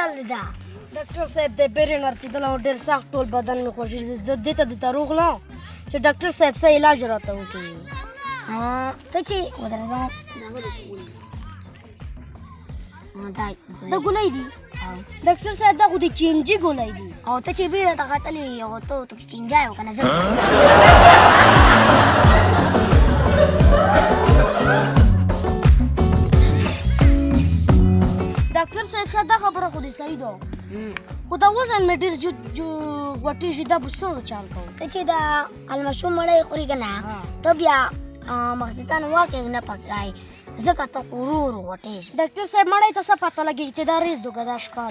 چل دی دا ډاکټر صاحب د بیرنر چې دلته ډېر سخت ټول بدن مې خوږي دې ته د روغلم چې ډاکټر صاحب څه علاج راته وکړي ته چې ودرېږم د ګولۍ دي ډاکټر صاحب دا خو د چینجي ګولۍ دي او ته چې بیره ته ختلې او ته چینجای وکنه زه ډاکټر صاحب شاید دا خبره خو دې صحیح ده خو دا وزن مې ډېر غوټېږي دا به څنګه چال کوم ته چې دا المشوم مړی خوري که نه ته بیا مخزتان واقع نه پکای ځکه ته ورو ورو غوټېږي ډاکټر صاحب مړی ته څه پته لګېږي چې دا ریز دوګه دا شپه